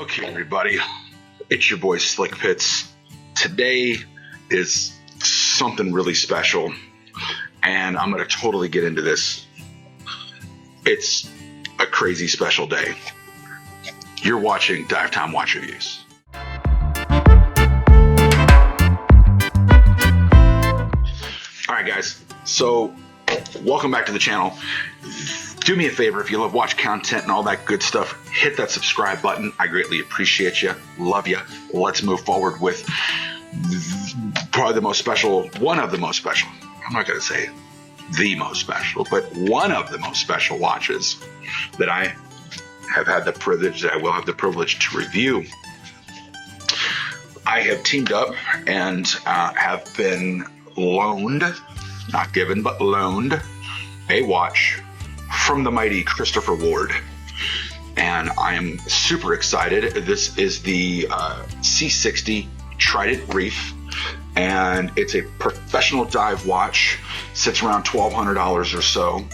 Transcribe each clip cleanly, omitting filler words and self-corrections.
Okay, everybody, it's your boy Slickpits. Today is something really special, and I'm going to totally get into this. It's a crazy special day. You're watching Dive Time Watch Reviews. All right, guys, so welcome back to the channel. Do me a favor, if you love watch content and all that good stuff, hit that subscribe button. I greatly appreciate you. Love you. Let's move forward with probably the most special, one of the most special. I'm not going to say the most special, but one of the most special watches that I have had the privilege, that I will have the privilege to review. I have teamed up and have been loaned, not given, but loaned a watch from the mighty Christopher Ward, and I am super excited. This is the C60 Trident Reef, and it's a professional dive watch. Sits around $1,200 or so,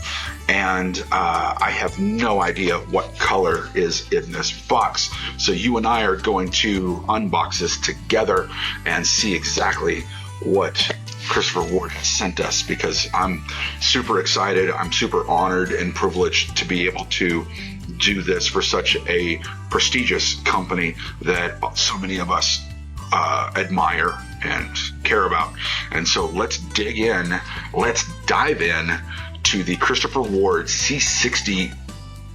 and I have no idea what color is in this box. So you and I are going to unbox this together and see exactly what Christopher Ward has sent us, because I'm super excited. I'm super honored and privileged to be able to do this for such a prestigious company that so many of us admire and care about. And so let's dig in. Let's dive in to the Christopher Ward C60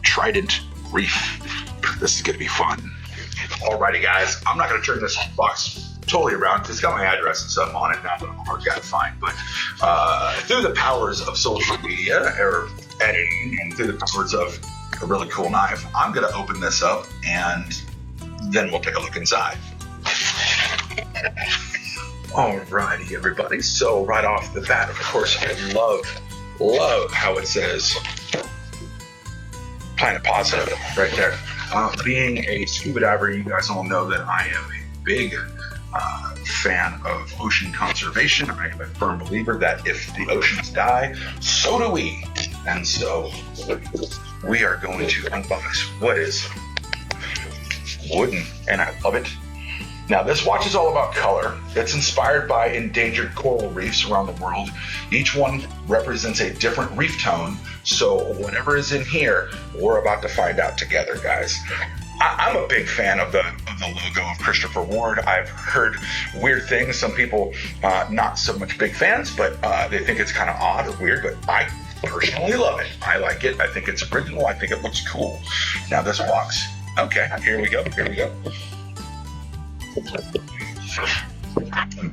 Trident Reef. This is going to be fun. Alrighty, guys, I'm not going to turn this box totally around because it's got my address and stuff on it now that I'm hard to find. But through the powers of social media or editing and through the powers of a really cool knife, I'm going to open this up and then we'll take a look inside. Alrighty, everybody. So right off the bat, of course, I love how it says Planet Positive right there. Being a scuba diver, you guys all know that I am a big fan of ocean conservation. I am a firm believer that if the oceans die, so do we. And so we are going to unbox what is wooden, and I love it. Now, this watch is all about color. It's inspired by endangered coral reefs around the world. Each one represents a different reef tone. So whatever is in here, we're about to find out together, guys. I'm a big fan of the logo of Christopher Ward. I've heard weird things. Some people not so much big fans, but they think it's kind of odd or weird. But I personally love it. I like it. I think it's original. I think it looks cool. Now this box. Okay, here we go.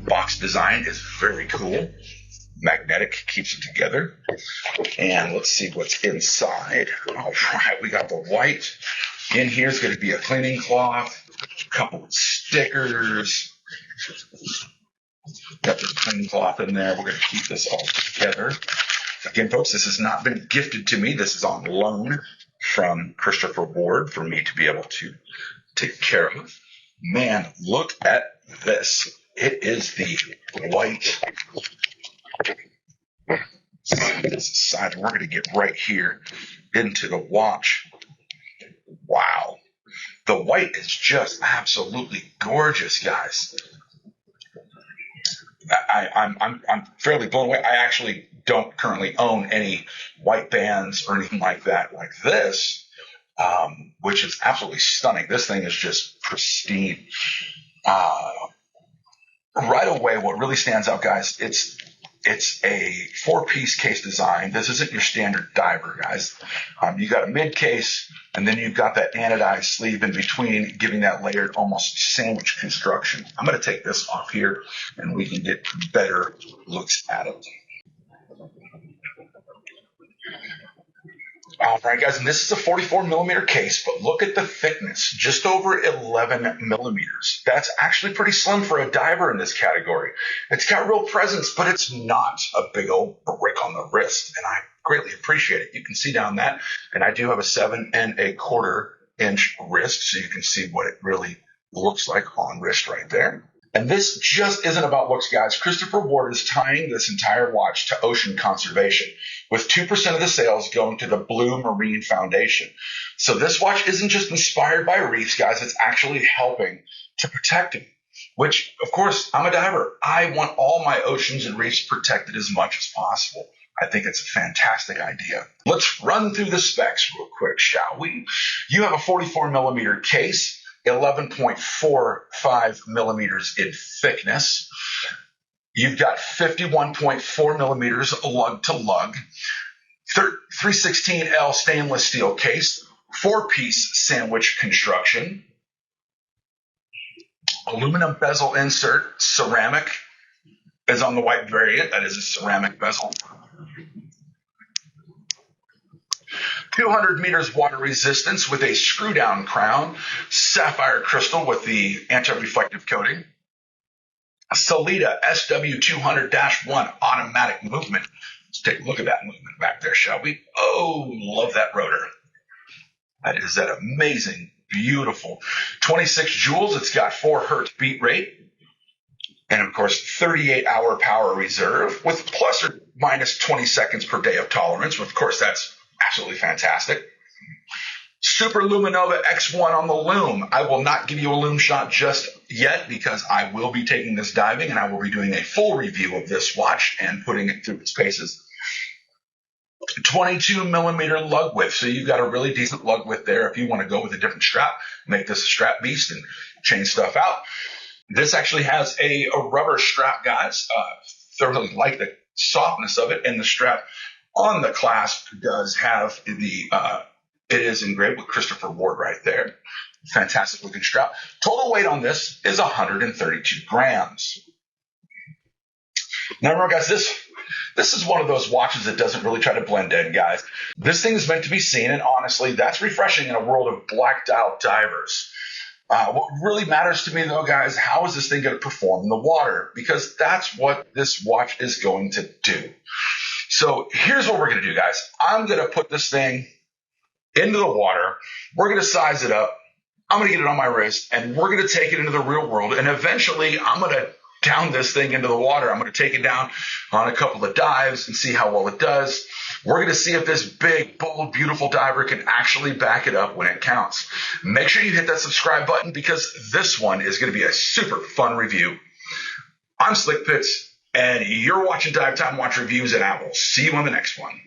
Box design is very cool. Magnetic, keeps it together. And let's see what's inside. All right, we got the white. In here is going to be a cleaning cloth, a couple of stickers. Got the cleaning cloth in there. We're going to keep this all together. Again, folks, this has not been gifted to me. This is on loan from Christopher Ward for me to be able to take care of. Man, look at this. It is the white. This side. We're going to get right here into the watch. Wow. The white is just absolutely gorgeous, guys. I'm fairly blown away. I actually don't currently own any white bands or anything like that like this, which is absolutely stunning. This thing is just pristine. Right away, what really stands out, guys, it's a 4-piece case design. This isn't your standard diver, guys. You got a mid case, and then you've got that anodized sleeve in between, giving that layered, almost sandwich construction. I'm going to take this off here, and we can get better looks at it. All right, guys, and this is a 44 millimeter case, but look at the thickness, just over 11 millimeters. That's actually pretty slim for a diver in this category. It's got real presence, but it's not a big old brick on the wrist, and I greatly appreciate it. You can see down that, and I do have a 7 1/4 inch wrist, so you can see what it really looks like on wrist right there. And this just isn't about looks, guys. Christopher Ward is tying this entire watch to ocean conservation, with 2% of the sales going to the Blue Marine Foundation. So this watch isn't just inspired by reefs, guys. It's actually helping to protect them, which, of course, I'm a diver. I want all my oceans and reefs protected as much as possible. I think it's a fantastic idea. Let's run through the specs real quick, shall we? You have a 44 millimeter case, 11.45 millimeters in thickness. You've got 51.4 millimeters lug to lug, 316L stainless steel case, 4-piece sandwich construction, aluminum bezel insert, ceramic is on the white variant. That is a ceramic bezel. 200 meters water resistance with a screw down crown, sapphire crystal with the anti-reflective coating, a Salida SW200-1 automatic movement. Let's take a look at that movement back there, shall we? Oh, love that rotor. That is that amazing, beautiful 26 joules. It's got 4 hertz beat rate. And of course, 38-hour power reserve with plus or minus 20 seconds per day of tolerance. Of course, that's absolutely fantastic. Super Luminova X1 on the loom. I will not give you a loom shot just yet because I will be taking this diving and I will be doing a full review of this watch and putting it through its paces. 22 millimeter lug width. So you've got a really decent lug width there. If you want to go with a different strap, make this a strap beast and change stuff out. This actually has a rubber strap, guys. Thoroughly like the softness of it, and the strap on the clasp does have it is engraved with Christopher Ward right there. Fantastic looking strap. Total weight on this is 132 grams. Now remember, guys, this is one of those watches that doesn't really try to blend in, guys. This thing is meant to be seen, and honestly, that's refreshing in a world of black dial divers. What really matters to me, though, guys, how is this thing going to perform in the water? Because that's what this watch is going to do. So here's what we're going to do, guys. I'm going to put this thing into the water. We're going to size it up. I'm going to get it on my wrist, and we're going to take it into the real world. And eventually, I'm going to down this thing into the water. I'm going to take it down on a couple of dives and see how well it does. We're going to see if this big, bold, beautiful diver can actually back it up when it counts. Make sure you hit that subscribe button because this one is going to be a super fun review. I'm Slickpits, and you're watching Dive Time Watch Reviews, and I will see you on the next one.